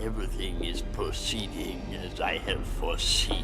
Everything is proceeding as I have foreseen.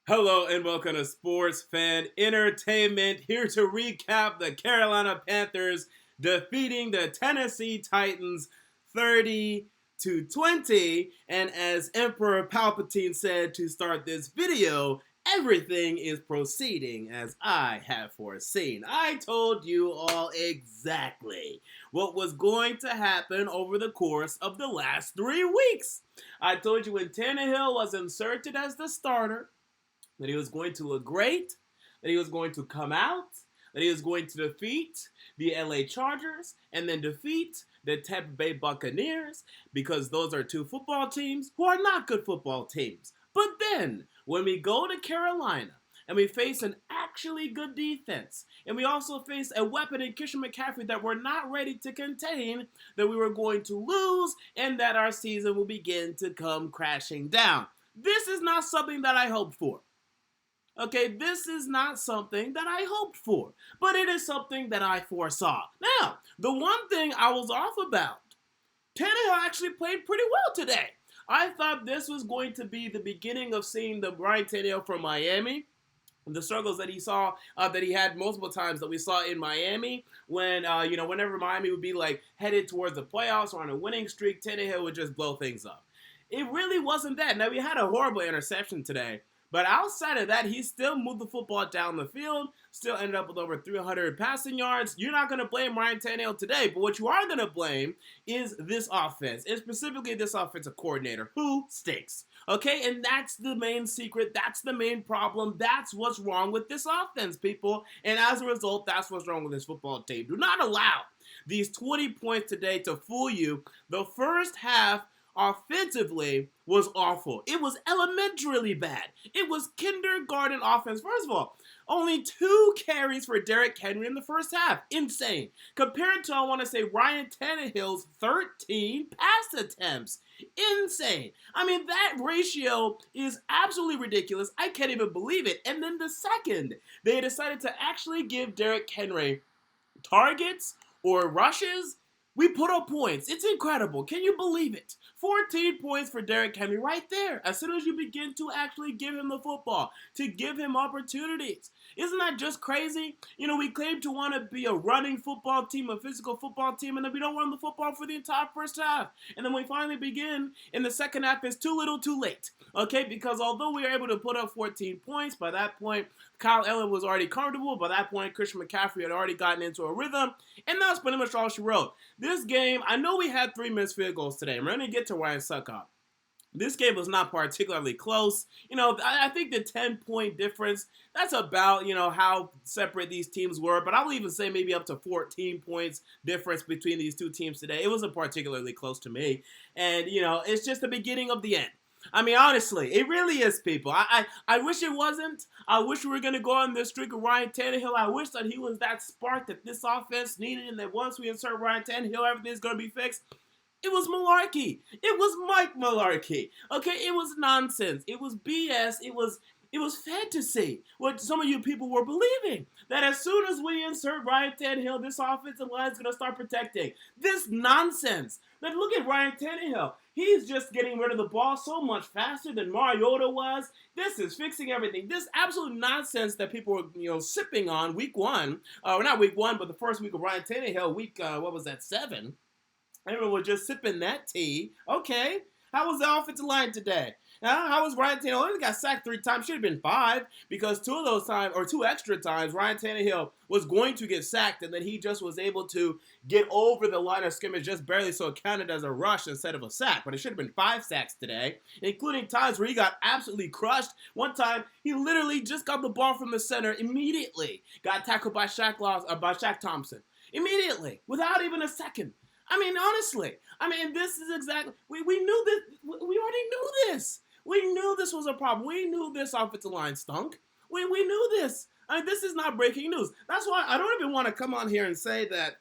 Hello and welcome to Sports Fan Entertainment, here to recap the Carolina Panthers defeating the Tennessee Titans 30-20. And as Emperor Palpatine said to start this video, everything is proceeding as I have foreseen. I told you all exactly what was going to happen over the course of the last 3 weeks. I told you when Tannehill was inserted as the starter, that he was going to look great, that he was going to come out, that he was going to defeat the LA Chargers and then defeat the Tampa Bay Buccaneers, because those are two football teams who are not good football teams. But then, when we go to Carolina and we face an actually good defense, and we also face a weapon in Christian McCaffrey that we're not ready to contain, that we were going to lose and that our season will begin to come crashing down. This is not something that I hoped for. Okay, this is not something that I hoped for, but it is something that I foresaw. Now, the one thing I was off about, Tannehill actually played pretty well today. I thought this was going to be the beginning of seeing the Ryan Tannehill from Miami, the struggles that he saw, that he had multiple times that we saw in Miami when, whenever Miami would be like headed towards the playoffs or on a winning streak, Tannehill would just blow things up. It really wasn't that. Now, we had a horrible interception today, but outside of that, he still moved the football down the field, still ended up with over 300 passing yards. You're not going to blame Ryan Tannehill today, but what you are going to blame is this offense, and specifically this offensive coordinator, who stinks. Okay, and that's the main secret. That's the main problem. That's what's wrong with this offense, people. And as a result, that's what's wrong with this football team. Do not allow these 20 points today to fool you. The first half offensively was awful. It was elementarily bad. It was kindergarten offense. First of all, only 2 carries for Derrick Henry in the first half. Insane. Compared to, I want to say, Ryan Tannehill's 13 pass attempts. Insane. I mean, that ratio is absolutely ridiculous. I can't even believe it. And then the second they decided to actually give Derrick Henry targets or rushes, we put up points. It's incredible. Can you believe it? 14 points for Derrick Henry right there. As soon as you begin to actually give him the football, to give him opportunities. Isn't that just crazy? You know, we claim to want to be a running football team, a physical football team, and then we don't run the football for the entire first half. And then we finally begin in the second half, it's too little too late. Okay, because although we were able to put up 14 points, by that point, Kyle Allen was already comfortable. By that point, Christian McCaffrey had already gotten into a rhythm, and that's pretty much all she wrote. This game, I know we had 3 missed field goals today. We're going to get to Ryan Suckup. This game was not particularly close. You know, I think the 10-point difference, that's about, how separate these teams were. But I'll even say maybe up to 14 points difference between these two teams today. It wasn't particularly close to me. And, it's just the beginning of the end. I mean, honestly, it really is, people. I wish it wasn't. I wish we were going to go on this streak of Ryan Tannehill. I wish that he was that spark that this offense needed, and that once we insert Ryan Tannehill, everything's going to be fixed. It was malarkey. It was Mike malarkey. Okay, it was nonsense. It was BS. It was fantasy, what some of you people were believing, that as soon as we insert Ryan Tannehill, this offensive line is going to start protecting. This nonsense. But look at Ryan Tannehill. He's just getting rid of the ball so much faster than Mariota was. This is fixing everything. This absolute nonsense that people were, sipping on week 1, or not week 1, but the first week of Ryan Tannehill, week, 7? Everyone was just sipping that tea. Okay. How was the offensive line today? How was Ryan Tannehill? Only got sacked 3 times. Should have been 5, because 2 of those times, or 2 extra times, Ryan Tannehill was going to get sacked, and then he just was able to get over the line of scrimmage just barely, so it counted as a rush instead of a sack. But it should have been 5 sacks today, including times where he got absolutely crushed. One time, he literally just got the ball from the center immediately. Got tackled by Shaq Thompson. Immediately, without even a second. I mean, honestly, this is exactly, we knew this, we already knew this. We knew this was a problem. We knew this offensive line stunk. We knew this. This is not breaking news. That's why I don't even want to come on here and say that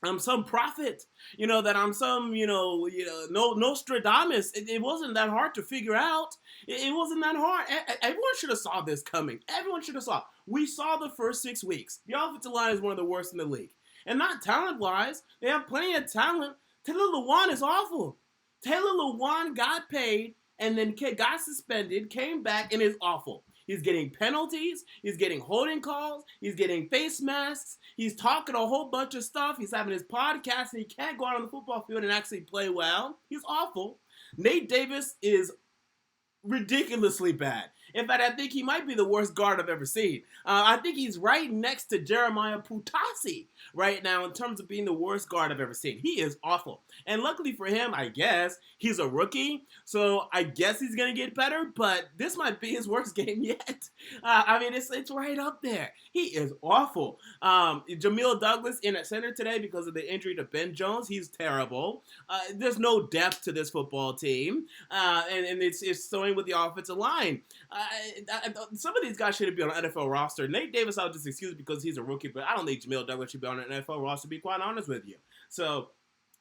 I'm some prophet, that I'm some, no Nostradamus. It wasn't that hard to figure out. It wasn't that hard. Everyone should have saw this coming. Everyone should have saw. We saw the first 6 weeks. The offensive line is one of the worst in the league. And not talent-wise. They have plenty of talent. Taylor Lewan is awful. Taylor Lewan got paid and then got suspended, came back, and is awful. He's getting penalties. He's getting holding calls. He's getting face masks. He's talking a whole bunch of stuff. He's having his podcast, and he can't go out on the football field and actually play well. He's awful. Nate Davis is ridiculously bad. In fact, I think he might be the worst guard I've ever seen. I think he's right next to Jeremiah Putasi right now in terms of being the worst guard I've ever seen. He is awful. And luckily for him, I guess, he's a rookie, so I guess he's going to get better, but this might be his worst game yet. It's right up there. He is awful. Jamil Douglas in at center today because of the injury to Ben Jones. He's terrible. There's no depth to this football team, and it's showing with the offensive line. Some of these guys shouldn't be on an NFL roster. Nate Davis, I'll just excuse because he's a rookie, but I don't think Jamil Douglas should be on an NFL roster, to be quite honest with you. So,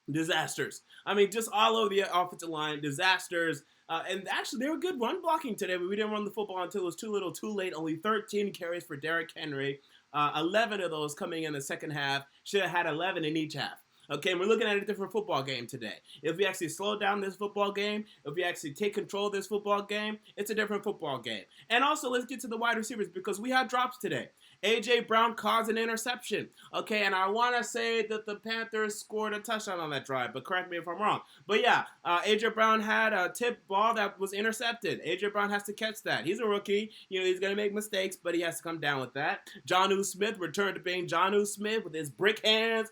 disasters. Just all over the offensive line, disasters. And actually, they were good run blocking today, but we didn't run the football until it was too little, too late. Only 13 carries for Derrick Henry. 11 of those coming in the second half. Should have had 11 in each half. Okay, and we're looking at a different football game today. If we actually slow down this football game, if we actually take control of this football game, it's a different football game. And also, let's get to the wide receivers because we had drops today. A.J. Brown caused an interception. Okay, and I want to say that the Panthers scored a touchdown on that drive, but correct me if I'm wrong. But yeah, A.J. Brown had a tip ball that was intercepted. A.J. Brown has to catch that. He's a rookie. He's going to make mistakes, but he has to come down with that. Jonnu Smith returned to being Jonnu Smith with his brick hands,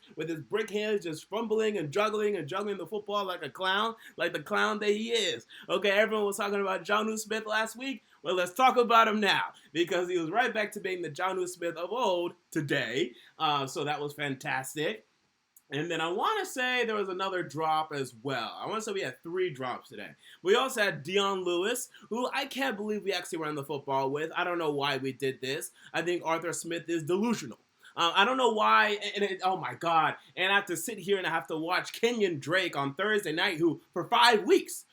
just fumbling and juggling the football like a clown, like the clown that he is. Okay, everyone was talking about Jonnu Smith last week. Well, let's talk about him now because he was right back to being the Jonnu Smith of old today. So that was fantastic. And then I want to say there was another drop as well. I want to say we had 3 drops today. We also had Dion Lewis, who I can't believe we actually ran the football with. I don't know why we did this. I think Arthur Smith is delusional. I don't know why, oh my God. And I have to sit here and I have to watch Kenyon Drake on Thursday night, who for 5 weeks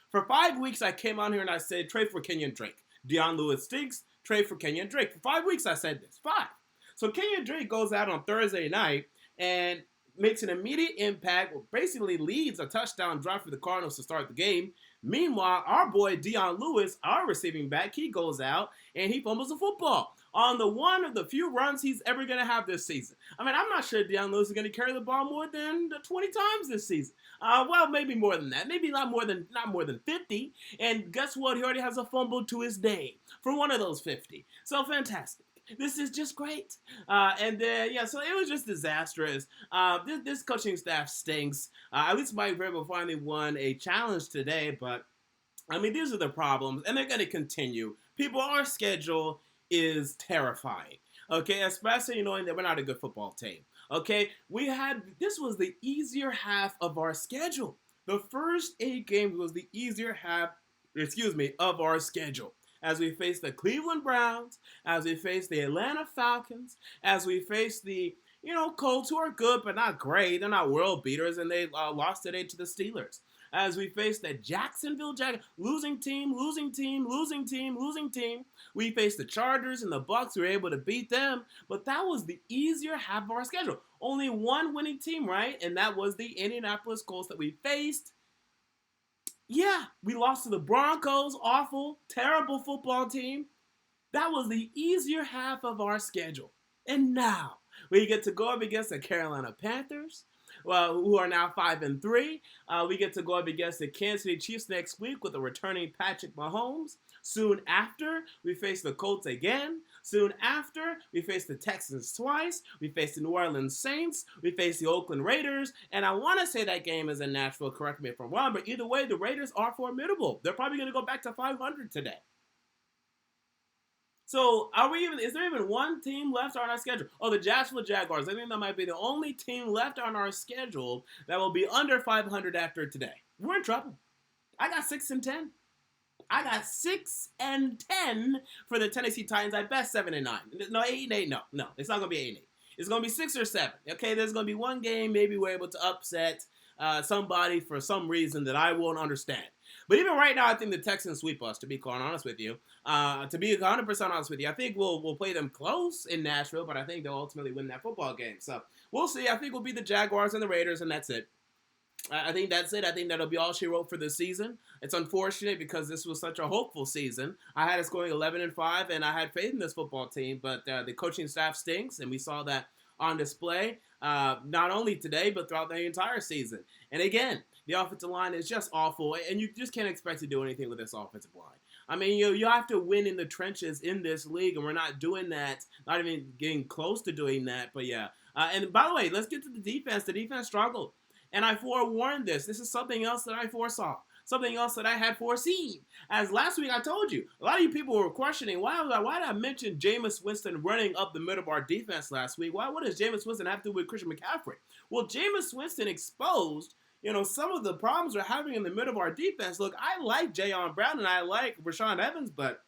I came on here and I said, trade for Kenyon Drake. Dion Lewis stinks, trade for Kenyon Drake. For 5 weeks I said this, 5. So Kenyon Drake goes out on Thursday night and makes an immediate impact, basically leads a touchdown drive for the Cardinals to start the game. Meanwhile, our boy Dion Lewis, our receiving back, he goes out and he fumbles the football on the one of the few runs he's ever going to have this season. I'm not sure Dion Lewis is going to carry the ball more than 20 times this season. Well, maybe more than that. Maybe not more than 50. And guess what? He already has a fumble to his name for one of those 50. So fantastic. This is just great. And then, so it was just disastrous. This coaching staff stinks. At least Mike Vrabel finally won a challenge today, but these are the problems, and they're going to continue. Our schedule is terrifying, okay, especially knowing that we're not a good football team, okay? This was the easier half of our schedule. The first 8 games was the easier half, of our schedule. As we face the Cleveland Browns, as we face the Atlanta Falcons, as we face the, Colts, who are good but not great, they're not world beaters, and they lost today to the Steelers. As we face the Jacksonville losing team. We faced the Chargers and the Bucs. We were able to beat them, but that was the easier half of our schedule. Only one winning team, right? And that was the Indianapolis Colts that we faced. Yeah, we lost to the Broncos. Awful, terrible football team. That was the easier half of our schedule. And now we get to go up against the Carolina Panthers, who are now 5-3. We get to go up against the Kansas City Chiefs next week with a returning Patrick Mahomes. Soon after, we face the Colts again. Soon after, we face the Texans twice. We face the New Orleans Saints. We face the Oakland Raiders. And I want to say that game is in Nashville. Correct me if I'm wrong. But either way, the Raiders are formidable. They're probably going to go back to 500 today. So, is there even one team left on our schedule? Oh, the Jacksonville Jaguars. I think that might be the only team left on our schedule that will be under 500 after today. We're in trouble. I got 6-10. I got 6-10 for the Tennessee Titans. I bet 7-9. No, 8-8. No, it's not gonna be 8-8. It's going to be 6 or 7. Okay, there's going to be one game maybe we're able to upset somebody for some reason that I won't understand. But even right now, I think the Texans sweep us, to be quite honest with you. To be 100% honest with you, I think we'll play them close in Nashville, but I think they'll ultimately win that football game. So we'll see. I think we'll be the Jaguars and the Raiders, and that's it. I think that's it. I think that'll be all she wrote for this season. It's unfortunate because this was such a hopeful season. I had us going 11-5, and I had faith in this football team, but the coaching staff stinks, and we saw that on display not only today, but throughout the entire season. And again, the offensive line is just awful, and you just can't expect to do anything with this offensive line. I mean, you have to win in the trenches in this league, and we're not doing that, not even getting close to doing that. But yeah, and by the way, let's get to the defense. The defense struggled. And I forewarned this. This is something else that I foresaw. Something else that I had foreseen. As last week I told you, a lot of you people were questioning, why did I mention Jameis Winston running up the middle of our defense last week? What does Jameis Winston have to do with Christian McCaffrey? Well, Jameis Winston exposed, some of the problems we're having in the middle of our defense. Look, I like Jayon Brown and I like Rashaan Evans, but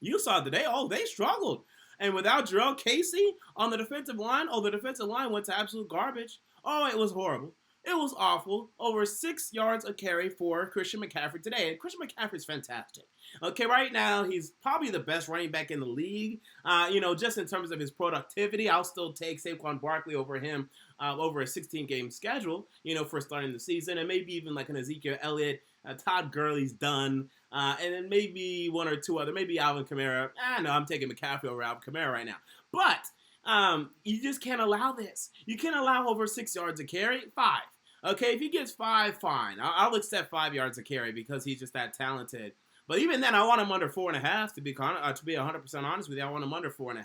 you saw today, they struggled. And without Jarrell Casey on the defensive line, the defensive line went to absolute garbage. It was horrible. It was awful. Over 6 yards a carry for Christian McCaffrey today. And Christian McCaffrey's fantastic. Okay, right now, he's probably the best running back in the league. Just in terms of his productivity, I'll still take Saquon Barkley over him over a 16-game schedule, for starting the season. And maybe even like an Ezekiel Elliott. Todd Gurley's done. And then maybe one or two other. Maybe Alvin Kamara. No, I'm taking McCaffrey over Alvin Kamara right now. But you just can't allow this. You can't allow over 6 yards a carry. 5. Okay, if he gets 5, fine. I'll accept 5 yards a carry because he's just that talented. But even then, I want him under 4.5. To be 100% honest with you, I want him under 4.5.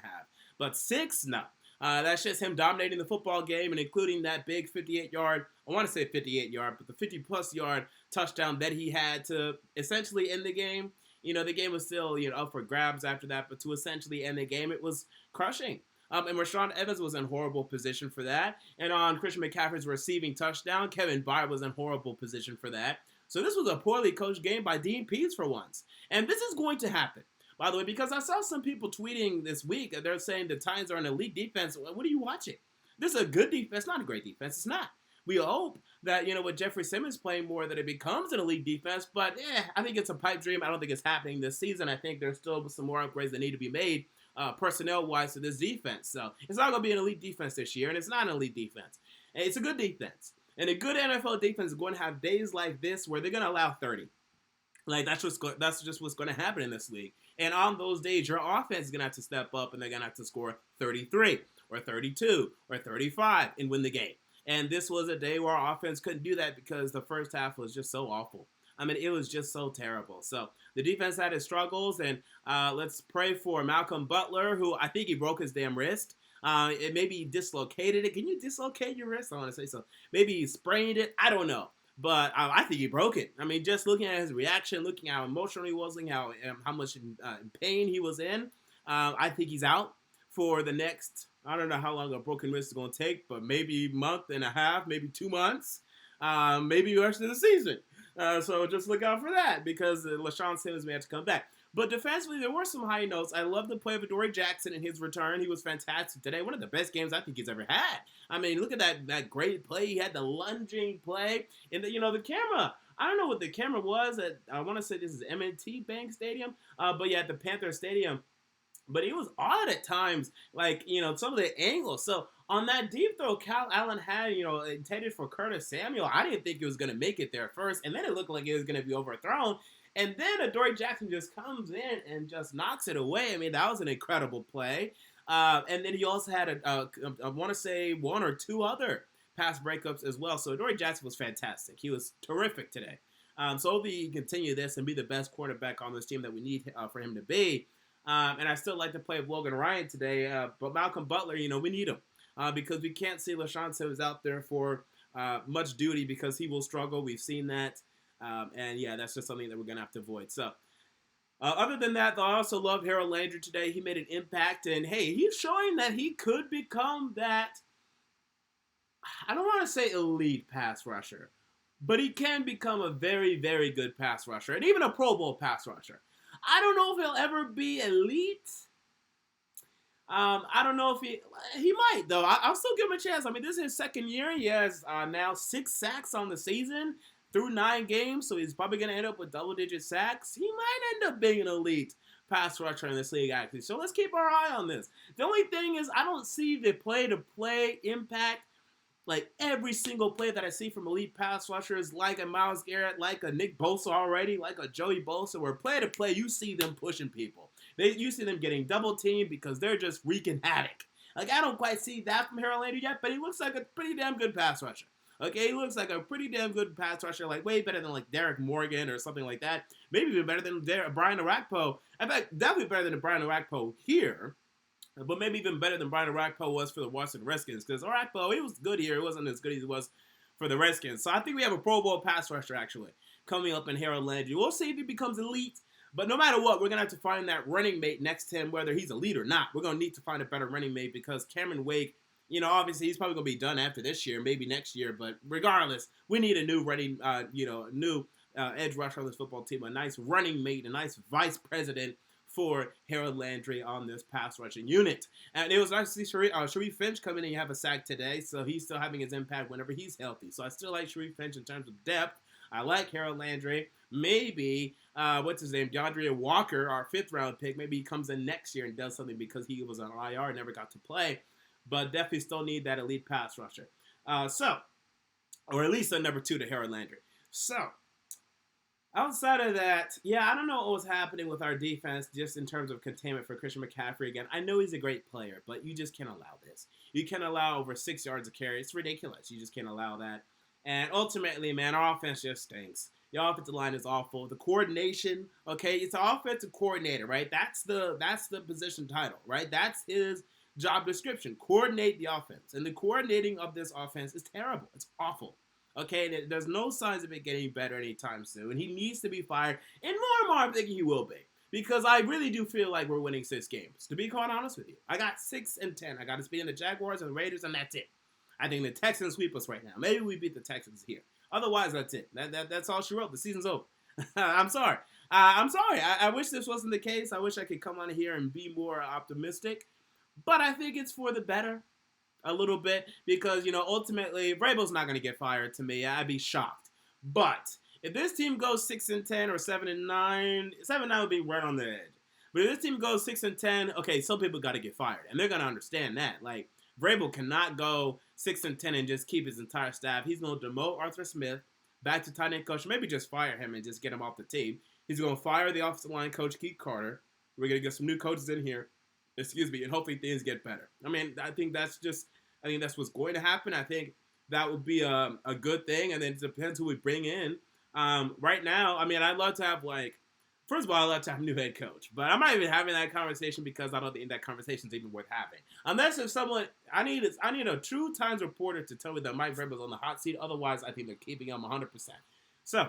But 6, no. That's just him dominating the football game and including that big 58-yard. I want to say 58-yard, but the 50-plus yard touchdown that he had to essentially end the game. The game was still up for grabs after that, but to essentially end the game, it was crushing. And Rashaan Evans was in horrible position for that. And on Christian McCaffrey's receiving touchdown, Kevin Byard was in horrible position for that. So this was a poorly coached game by Dean Pease for once. And this is going to happen, by the way, because I saw some people tweeting this week that they're saying the Titans are an elite defense. What are you watching? This is a good defense, not a great defense. It's not. We hope that, with Jeffrey Simmons playing more, that it becomes an elite defense. But, I think it's a pipe dream. I don't think it's happening this season. I think there's still some more upgrades that need to be made personnel-wise to this defense. So it's not going to be an elite defense this year, and it's not an elite defense. And it's a good defense. And a good NFL defense is going to have days like this where they're going to allow 30. Like, that's just what's going to happen in this league. And on those days, your offense is going to have to step up, and they're going to have to score 33 or 32 or 35 and win the game. And this was a day where our offense couldn't do that because the first half was just so awful. I mean, it was just so terrible. So the defense had its struggles, and let's pray for Malcolm Butler, who I think he broke his damn wrist. It maybe he dislocated it. Can you dislocate your wrist? I want to say so. Maybe he sprained it. I don't know. But I think he broke it. I mean, just looking at his reaction, looking at how emotional he was, looking at how much pain he was in, I think he's out for the next, I don't know how long a broken wrist is going to take, but maybe a month and a half, maybe 2 months, maybe the rest of the season. So just look out for that because LaShawn Simmons may have to come back. But defensively, there were some high notes. I love the play of Dori Jackson in his return. He was fantastic today. One of the best games I think he's ever had. I mean, look at that great play. He had the lunging play. And, the camera, I don't know what the camera was. I want to say this is M&T Bank Stadium. But yeah, at the Panthers Stadium. But it was odd at times, some of the angles. So on that deep throw, Kyle Allen had, intended for Curtis Samuel. I didn't think it was going to make it there first. And then it looked like it was going to be overthrown. And then Dori Jackson just comes in and just knocks it away. I mean, that was an incredible play. And then he also had, I want to say, 1 or 2 other pass breakups as well. So Dori Jackson was fantastic. He was terrific today. So hopefully he can continue this and be the best quarterback on this team that we need for him to be. And I still like to play with Logan Ryan today. But Malcolm Butler, we need him. Because we can't see LaShawn Simmons out there for much duty because he will struggle. We've seen that. And yeah, that's just something that we're going to have to avoid. So, other than that, though, I also loved Harold Landry today. He made an impact. And, hey, he's showing that he could become that, I don't want to say elite pass rusher, but he can become a very, very good pass rusher. And even a Pro Bowl pass rusher. I don't know if he'll ever be elite, I don't know if he might though. I'll still give him a chance. I mean, this is his second year. He has now 6 sacks on the season through 9 games, so he's probably going to end up with double-digit sacks. He might end up being an elite pass rusher in this league, actually. So let's keep our eye on this. The only thing is, I don't see the play-to-play impact. Like every single play that I see from elite pass rushers, like a Myles Garrett, like a Nick Bosa already, like a Joey Bosa, where play to play, you see them pushing people. You see them getting double teamed because they're just wreaking havoc. Like I don't quite see that from Harold Landry yet, but he looks like a pretty damn good pass rusher. Okay, he looks like a pretty damn good pass rusher, like way better than like Derek Morgan or something like that. Maybe even better than Brian Orakpo. In fact, definitely better than Brian Orakpo here. But maybe even better than Brian Orakpo was for the Washington Redskins. Because Orakpo, he was good here. He wasn't as good as he was for the Redskins. So I think we have a Pro Bowl pass rusher, actually, coming up in Harold Landry. We'll see if he becomes elite. But no matter what, we're going to have to find that running mate next to him, whether he's elite or not. We're going to need to find a better running mate because Cameron Wake, obviously he's probably going to be done after this year, maybe next year. But regardless, we need a new running, new edge rusher on this football team, a nice running mate, a nice vice president for Harold Landry on this pass rushing unit. And it was nice to see Sharif Finch come in and have a sack today, so he's still having his impact whenever he's healthy. So I still like Sharif Finch in terms of depth. I like Harold Landry. Maybe, DeAndre Walker, our 5th round pick, maybe he comes in next year and does something because he was on IR and never got to play. But definitely still need that elite pass rusher. Or at least a number 2 to Harold Landry. So, outside of that, I don't know what was happening with our defense just in terms of containment for Christian McCaffrey again. I know he's a great player, but you just can't allow this. You can't allow over 6 yards of carry. It's ridiculous. You just can't allow that. And ultimately, man, our offense just stinks. The offensive line is awful. The coordination, okay, it's an offensive coordinator, right? That's the position title, right? That's his job description. Coordinate the offense. And the coordinating of this offense is terrible. It's awful. Okay, and there's no signs of it getting better anytime soon. And he needs to be fired. And more I'm thinking he will be. Because I really do feel like we're winning 6 games. To be quite honest with you. I got 6-10. I got us beating the Jaguars and the Raiders, and that's it. I think the Texans sweep us right now. Maybe we beat the Texans here. Otherwise, that's it. That's all she wrote. The season's over. I'm sorry. I wish this wasn't the case. I wish I could come on here and be more optimistic. But I think it's for the better. A little bit, because, ultimately, Vrabel's not going to get fired to me. I'd be shocked. But if this team goes 6-10 or 7-9, 7-9 would be right on the edge. But if this team goes 6-10, okay, some people got to get fired, and they're going to understand that. Like, Vrabel cannot go 6-10 and just keep his entire staff. He's going to demote Arthur Smith back to tight end coach, maybe just fire him and just get him off the team. He's going to fire the offensive line coach, Keith Carter. We're going to get some new coaches in here. And hopefully things get better. I mean, I think that's what's going to happen. I think that would be a good thing, and then it depends who we bring in. Right now, I mean, I'd love to have, first of all, I'd love to have a new head coach, but I'm not even having that conversation because I don't think that conversation is even worth having. Unless if someone, I need a true Times reporter to tell me that Mike Vrabel's on the hot seat. Otherwise, I think they're keeping him 100%. So,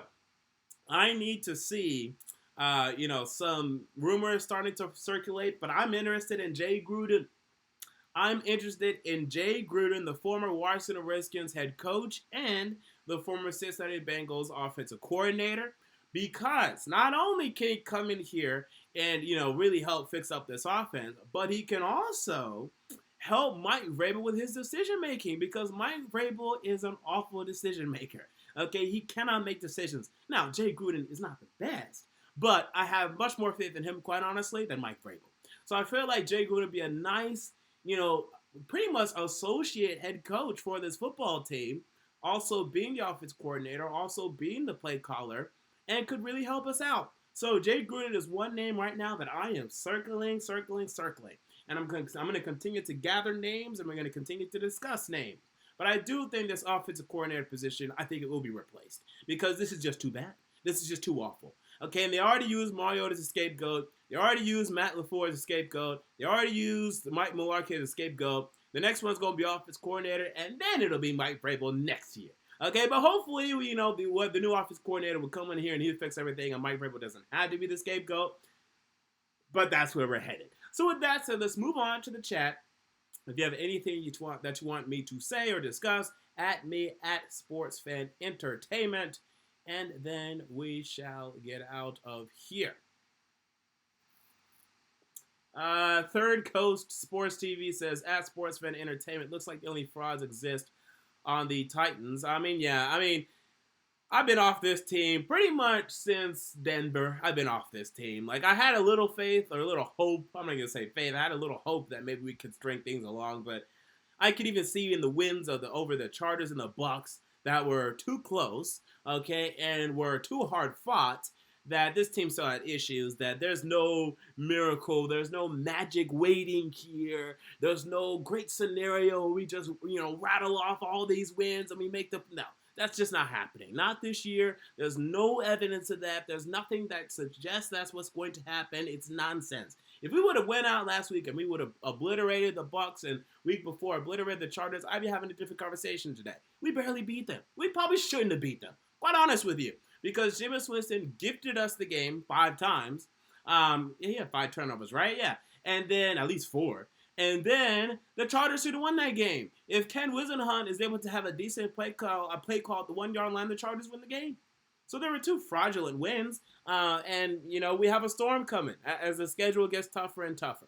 I need to see some rumors starting to circulate, but I'm interested in Jay Gruden. I'm interested in Jay Gruden, the former Washington Redskins head coach and the former Cincinnati Bengals offensive coordinator, because not only can he come in here and, really help fix up this offense, but he can also help Mike Vrabel with his decision-making, because Mike Vrabel is an awful decision-maker. Okay, he cannot make decisions. Now, Jay Gruden is not the best, but I have much more faith in him, quite honestly, than Mike Vrabel. So I feel like Jay Gruden would be a nice, pretty much associate head coach for this football team, also being the offense coordinator, also being the play caller, and could really help us out. So Jay Gruden is one name right now that I am circling. And I'm going to continue to gather names, and we're going to continue to discuss names. But I do think this offensive coordinator position, I think it will be replaced, because this is just too bad. This is just too awful. Okay, and they already used Mario as a scapegoat. They already used Matt LaFleur as a scapegoat. They already used Mike Mularkey as a scapegoat. The next one's going to be offense coordinator, and then it'll be Mike Vrabel next year. Okay, but hopefully, the new offense coordinator will come in here and he'll fix everything, and Mike Vrabel doesn't have to be the scapegoat. But that's where we're headed. So with that said, let's move on to the chat. If you have anything that you want me to say or discuss, at me at SportsFan Entertainment. And then we shall get out of here. Third Coast Sports TV says, at Sports Fan Entertainment, looks like the only frauds exist on the Titans. I've been off this team pretty much since Denver. I've been off this team. Like, I had a little faith or a little hope. I'm not going to say faith. I had a little hope that maybe we could string things along, but I could even see in the wins of over the Chargers and the Bucks that were too close, okay, and were too hard fought, that this team still had issues, that there's no miracle, there's no magic waiting here, there's no great scenario where we just, rattle off all these wins and we make the, no. That's just not happening. Not this year. There's no evidence of that. There's nothing that suggests that's what's going to happen. It's nonsense. If we would have went out last week and we would have obliterated the Bucks and week before obliterated the Chargers, I'd be having a different conversation today. We barely beat them. We probably shouldn't have beat them. Quite honest with you. Because Jameis Winston gifted us the game 5 times. He had 5 turnovers, right? Yeah. And then at least 4. And then the Chargers should have won that game. If Ken Wisenhunt is able to have a decent play call at the 1-yard line, the Chargers win the game. So there were 2 fraudulent wins. And we have a storm coming as the schedule gets tougher and tougher.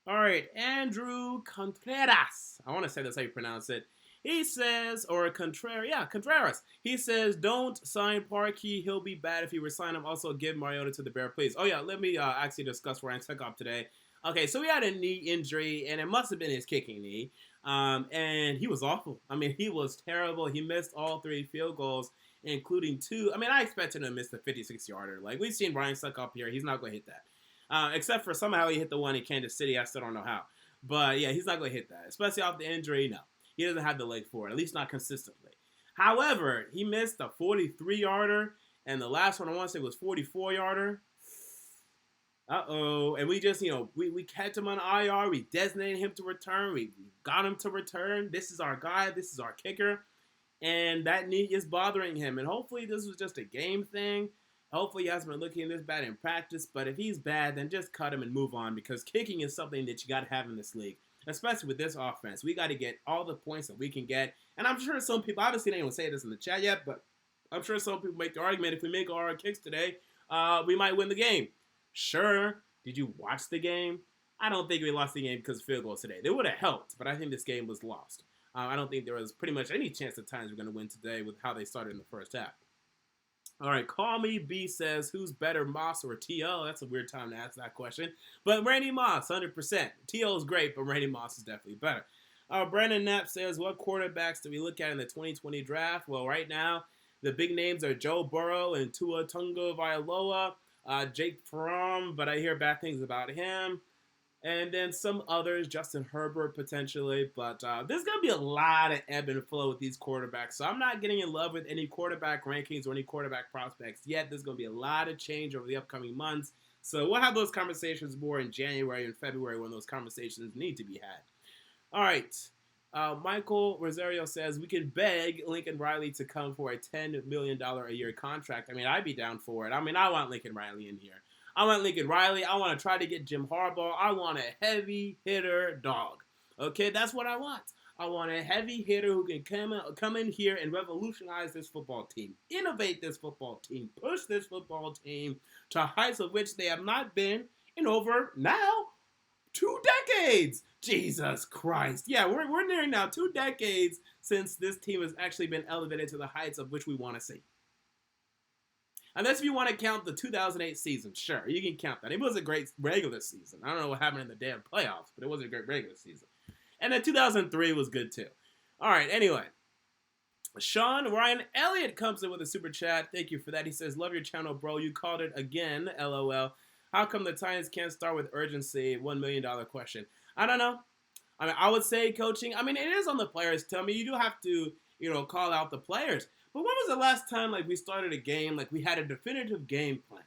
All right, Andrew Contreras. I want to say that's how you pronounce it. He says, or Contreras. He says, don't sign Parkey. He'll be bad if you resign him. Also, give Mariota to the Bear, please. Oh, yeah, let me actually discuss Ryan Succop today. Okay, so he had a knee injury, and it must have been his kicking knee. And he was awful. He was terrible. He missed all 3 field goals, including 2. I expected him to miss the 56-yarder. Like, we've seen Ryan Succop here. He's not going to hit that. Except for somehow he hit the one in Kansas City. I still don't know how. But, yeah, he's not going to hit that. Especially off the injury, no. He doesn't have the leg for it, at least not consistently. However, he missed a 43-yarder, and the last one I want to say was 44-yarder. Uh-oh. And we just, we kept him on IR. We designated him to return. We got him to return. This is our guy. This is our kicker. And that knee is bothering him. And hopefully this was just a game thing. Hopefully he hasn't been looking this bad in practice. But if he's bad, then just cut him and move on, because kicking is something that you got to have in this league. Especially with this offense. We got to get all the points that we can get. And I'm sure some people, obviously they don't say this in the chat yet, but I'm sure some people make the argument, if we make all our kicks today, we might win the game. Sure. Did you watch the game? I don't think we lost the game because of field goals today. They would have helped, but I think this game was lost. I don't think there was pretty much any chance at times we're going to win today with how they started in the first half. All right, Call Me B says, who's better, Moss or T.O.? That's a weird time to ask that question. But Randy Moss, 100%. T.O. is great, but Randy Moss is definitely better. Brandon Knapp says, what quarterbacks do we look at in the 2020 draft? Well, right now, the big names are Joe Burrow and Tua Tagovailoa, Jake Fromm, but I hear bad things about him. And then some others, Justin Herbert potentially. But there's going to be a lot of ebb and flow with these quarterbacks. So I'm not getting in love with any quarterback rankings or any quarterback prospects yet. There's going to be a lot of change over the upcoming months. So we'll have those conversations more in January and February when those conversations need to be had. All right. Michael Rosario says, we can beg Lincoln Riley to come for a $10 million a year contract. I'd be down for it. I want Lincoln Riley in here. I want Lincoln Riley. I want to try to get Jim Harbaugh. I want a heavy hitter dog. Okay, that's what I want. I want a heavy hitter who can come in here and revolutionize this football team, innovate this football team, push this football team to heights of which they have not been in over now 2 decades. Jesus Christ. Yeah, we're nearing now 2 decades since this team has actually been elevated to the heights of which we want to see. Unless if you want to count the 2008 season, sure, you can count that. It was a great regular season. I don't know what happened in the damn playoffs, but it was a great regular season. And then 2003 was good too. All right, anyway. Sean Ryan Elliott comes in with a super chat. Thank you for that. He says, love your channel, bro. You called it again, LOL. How come the Titans can't start with urgency? $1 million question. I don't know. I would say coaching. It is on the players. Tell me, you do have to, call out the players. But when was the last time, we started a game, we had a definitive game plan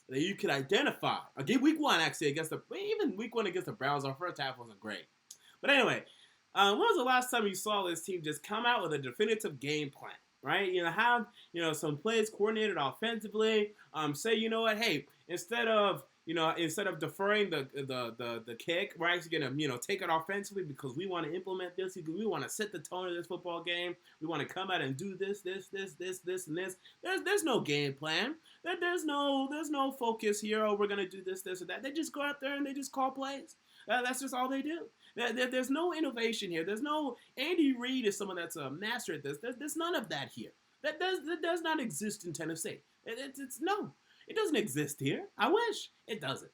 that you could identify? Again, week 1, actually, even week 1 against the Browns, our first half wasn't great. But anyway, when was the last time you saw this team just come out with a definitive game plan, right? Have, some plays coordinated offensively. Say, you know what, hey, instead of, instead of deferring the kick, we're actually going to, take it offensively because we want to implement this. We want to set the tone of this football game. We want to come out and do this, and this. There's no game plan. There's no focus here. Oh, we're going to do this, or that. They just go out there and they just call plays. That's just all they do. There's no innovation here. There's no Andy Reid is someone that's a master at this. There's none of that here. That does not exist in Tennessee. No. It doesn't exist here. I wish it doesn't.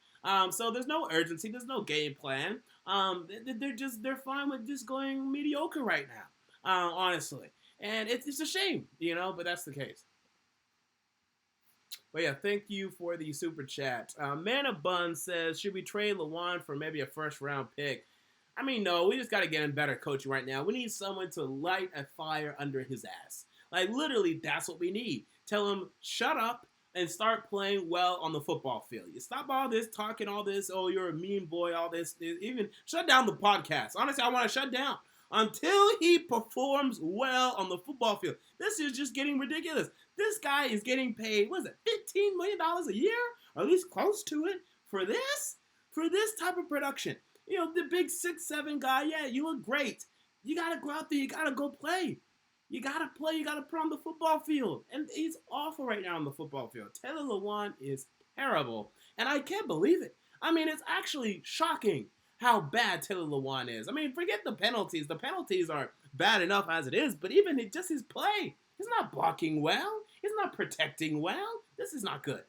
So there's no urgency. There's no game plan. They're fine with just going mediocre right now, honestly. And it's a shame, but that's the case. But yeah, thank you for the super chat. Man of Bun says, should we trade Lewan for maybe a first round pick? I mean, no, we just got to get him better coaching right now. We need someone to light a fire under his ass. Like, literally, that's what we need. Tell him, shut up and start playing well on the football field. You stop all this talking, all this, oh, you're a mean boy, all this. Even shut down the podcast. Honestly, I want to shut down until he performs well on the football field. This is just getting ridiculous. This guy is getting paid, what is it, $15 million a year? Or at least close to it for this? For this type of production. The big 6'7" guy, yeah, you look great. You got to go out there. You got to go play. You got to play. You got to put on the football field. And he's awful right now on the football field. Taylor Lewan is terrible. And I can't believe it. I mean, it's actually shocking how bad Taylor Lewan is. I mean, forget the penalties. The penalties are bad enough as it is. But even just his play. He's not blocking well. He's not protecting well. This is not good.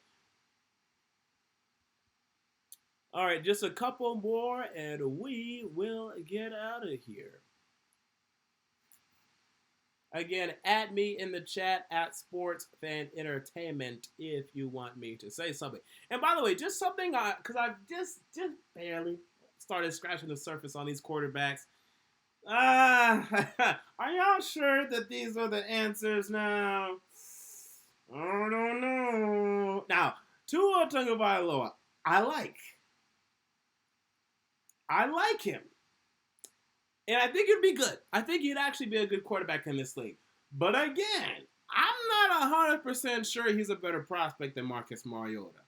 All right, just a couple more, and we will get out of here. Again, add me in the chat at SportsFan Entertainment if you want me to say something. And by the way, just something, because I've just barely started scratching the surface on these quarterbacks. Are y'all sure that these are the answers now? I don't know. Now, Tua Tagovailoa, I like him. And I think it'd be good. I think he'd actually be a good quarterback in this league. But again, I'm not 100% sure he's a better prospect than Marcus Mariota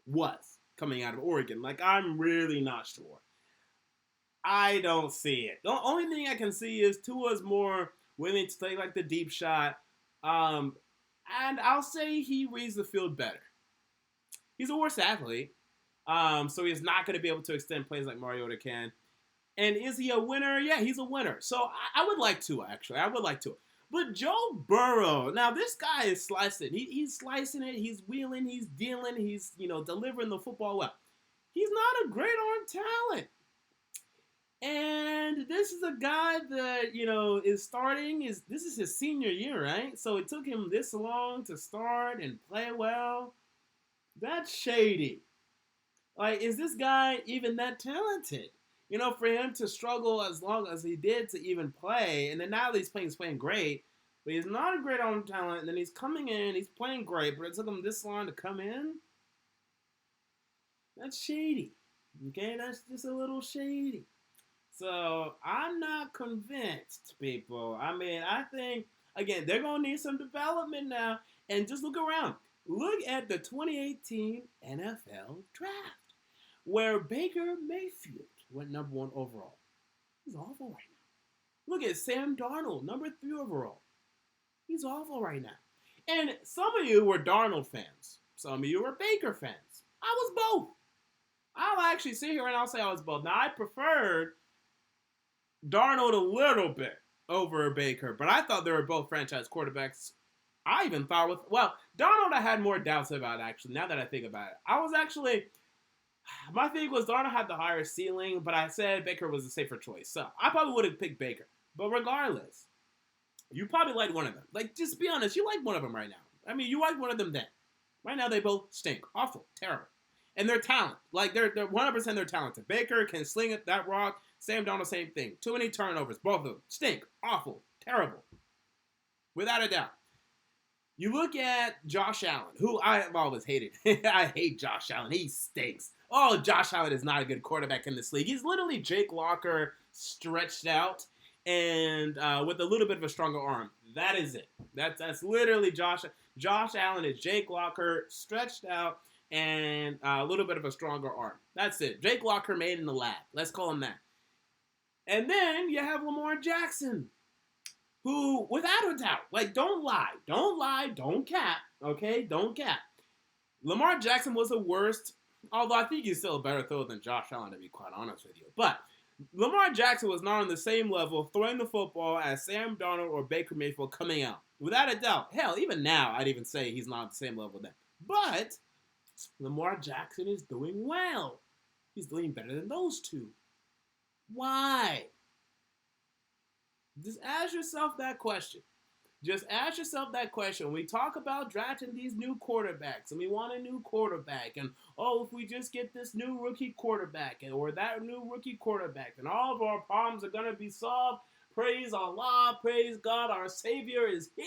was coming out of Oregon. Like, I'm really not sure. I don't see it. The only thing I can see is Tua's more willing to take, like, the deep shot. And I'll say he reads the field better. He's a worse athlete. So he's not going to be able to extend plays like Mariota can. And is he a winner? Yeah, he's a winner. So I would like Tua, actually. I would like Tua. But Joe Burrow, now this guy is slicing. He's slicing it. He's wheeling. He's dealing. He's, delivering the football well. He's not a great arm talent. And this is a guy that, is starting. This is his senior year, right? So it took him this long to start and play well. That's shady. Like, is this guy even that talented? For him to struggle as long as he did to even play, and then now that he's playing great, but he's not a great arm talent, and then he's coming in, he's playing great, but it took him this long to come in? That's shady. Okay, that's just a little shady. So, I'm not convinced, people. I mean, I think, again, they're going to need some development now, and just look around. Look at the 2018 NFL Draft, where Baker Mayfield went number 1 overall. He's awful right now. Look at Sam Darnold, number 3 overall. He's awful right now. And some of you were Darnold fans. Some of you were Baker fans. I was both. I'll actually sit here and I'll say I was both. Now, I preferred Darnold a little bit over Baker, but I thought they were both franchise quarterbacks. I even thought Darnold I had more doubts about, actually, now that I think about it. My thing was Darnold had the higher ceiling, but I said Baker was a safer choice. So I probably would have picked Baker. But regardless, you probably like one of them. Like, just be honest, you like one of them right now. I mean, you like one of them then. Right now, they both stink. Awful. Terrible. And they're talented. Like, they're 100% they're talented. Baker can sling it, that rock. Sam Darnold, same thing. Too many turnovers. Both of them. Stink. Awful. Terrible. Without a doubt. You look at Josh Allen, who I have always hated. I hate Josh Allen. He stinks. Oh, Josh Allen is not a good quarterback in this league. He's literally Jake Locker stretched out and with a little bit of a stronger arm. That is it. That's literally Josh. Josh Allen is Jake Locker stretched out. and a little bit of a stronger arm. That's it. Jake Locker made in the lab. Let's call him that. And then you have Lamar Jackson, who, without a doubt, like, don't lie, don't cap, okay? Don't cap. Lamar Jackson was the worst, although I think he's still a better thrower than Josh Allen, to be quite honest with you. But Lamar Jackson was not on the same level of throwing the football as Sam Darnold or Baker Mayfield coming out. Without a doubt. Hell, even now, I'd even say he's not on the same level then. But Lamar Jackson is doing well. He's doing better than those two. Why? Just ask yourself that question. Just ask yourself that question. When we talk about drafting these new quarterbacks, and we want a new quarterback, and if we just get this new rookie quarterback, or that new rookie quarterback, then all of our problems are going to be solved. Praise Allah, praise God, our Savior is here.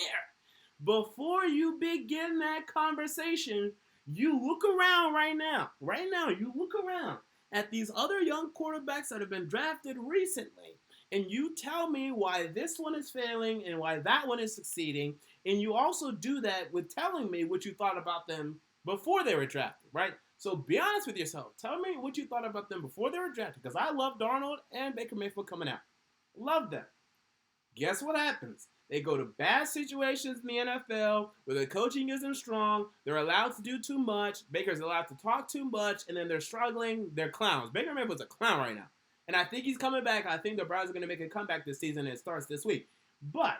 Before you begin that conversation, you look around right now. Right now, you look around at these other young quarterbacks that have been drafted recently, and you tell me why this one is failing and why that one is succeeding, and you also do that with telling me what you thought about them before they were drafted, right? So be honest with yourself. Tell me what you thought about them before they were drafted, because I love Darnold and Baker Mayfield coming out. Love them. Guess what happens? They go to bad situations in the NFL where the coaching isn't strong. They're allowed to do too much. Baker's allowed to talk too much, and then they're struggling. They're clowns. Baker Mayfield's a clown right now. And I think he's coming back. I think the Browns are going to make a comeback this season, and it starts this week. But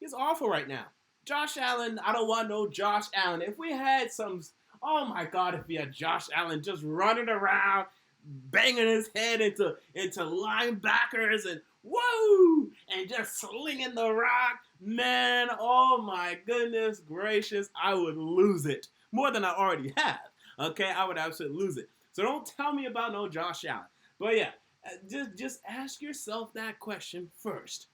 he's awful right now. Josh Allen, I don't want no Josh Allen. If we had some, oh my God, if we had Josh Allen just running around, banging his head into linebackers and whoa, and just slinging the rock, man, oh my goodness gracious, I would lose it. More than I already have, okay? I would absolutely lose it. So don't tell me about no Josh Allen. But yeah, just ask yourself that question first,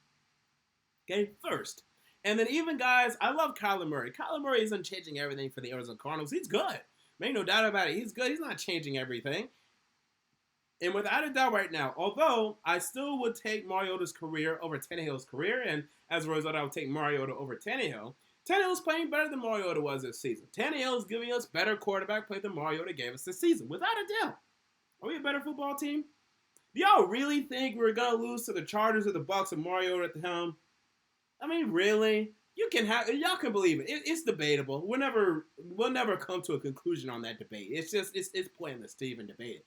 okay? First. And then even, guys, I love Kyler Murray. Kyler Murray isn't changing everything for the Arizona Cardinals. He's good. Make no doubt about it. He's good. He's not changing everything. And without a doubt right now, although I still would take Mariota's career over Tannehill's career, and as a result, I would take Mariota over Tannehill. Tannehill's playing better than Mariota was this season. Tannehill's giving us better quarterback play than Mariota gave us this season. Without a doubt. Are we a better football team? Do y'all really think we're going to lose to the Chargers or the Bucs with Mariota at the helm? I mean, really? Y'all can believe it. It's debatable. We'll never come to a conclusion on that debate. It's pointless to even debate it.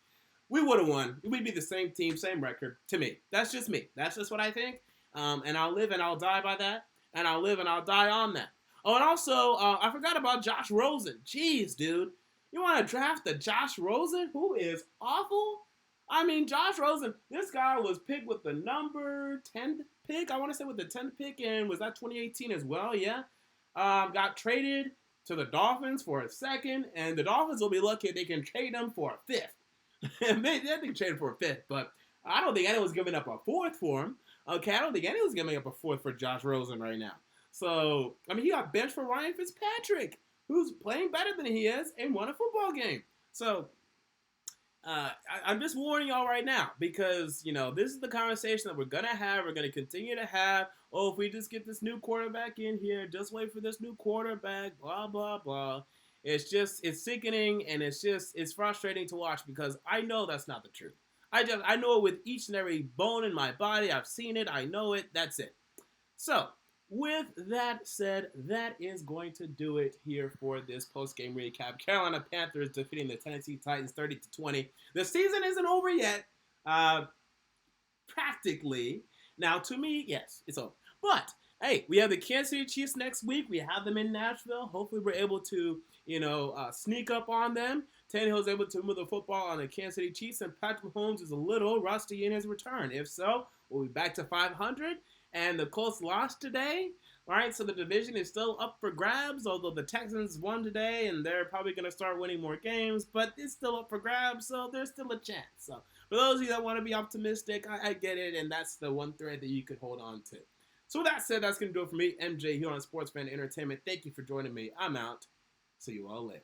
We would have won. We'd be the same team, same record, to me. That's just me. That's just what I think. And I'll live and I'll die by that. And I'll live and I'll die on that. Oh, and also, I forgot about Josh Rosen. Jeez, dude. You want to draft the Josh Rosen, who is awful? I mean, Josh Rosen, this guy was picked with the number 10 pick. I want to say with the 10th pick, and was that 2018 as well? Yeah. Got traded to the Dolphins for a second, and the Dolphins will be lucky if they can trade him for a fifth. Maybe they can trade him for a fifth, but I don't think anyone's giving up a fourth for him. Okay, I don't think anyone's giving up a fourth for Josh Rosen right now. So, I mean, he got benched for Ryan Fitzpatrick, who's playing better than he is and won a football game. So, I'm just warning y'all right now because, this is the conversation that we're going to have. We're going to continue to have. Oh, if we just get this new quarterback in here, just wait for this new quarterback, blah, blah, blah. It's sickening, and it's frustrating to watch because I know that's not the truth. I know it with each and every bone in my body. I've seen it. I know it. That's it. So, with that said, that is going to do it here for this post-game recap. Carolina Panthers defeating the Tennessee Titans 30-20. The season isn't over yet, practically. Now, to me, yes, it's over. But, hey, we have the Kansas City Chiefs next week. We have them in Nashville. Hopefully we're able to, sneak up on them. Tannehill's able to move the football on the Kansas City Chiefs, and Patrick Mahomes is a little rusty in his return. If so, we'll be back to 500. And the Colts lost today, all right? So the division is still up for grabs, although the Texans won today, and they're probably going to start winning more games, but it's still up for grabs, so there's still a chance. So for those of you that want to be optimistic, I get it, and that's the one thread that you could hold on to. So with that said, that's going to do it for me, MJ, here on Sports Fan Entertainment. Thank you for joining me. I'm out. See you all later.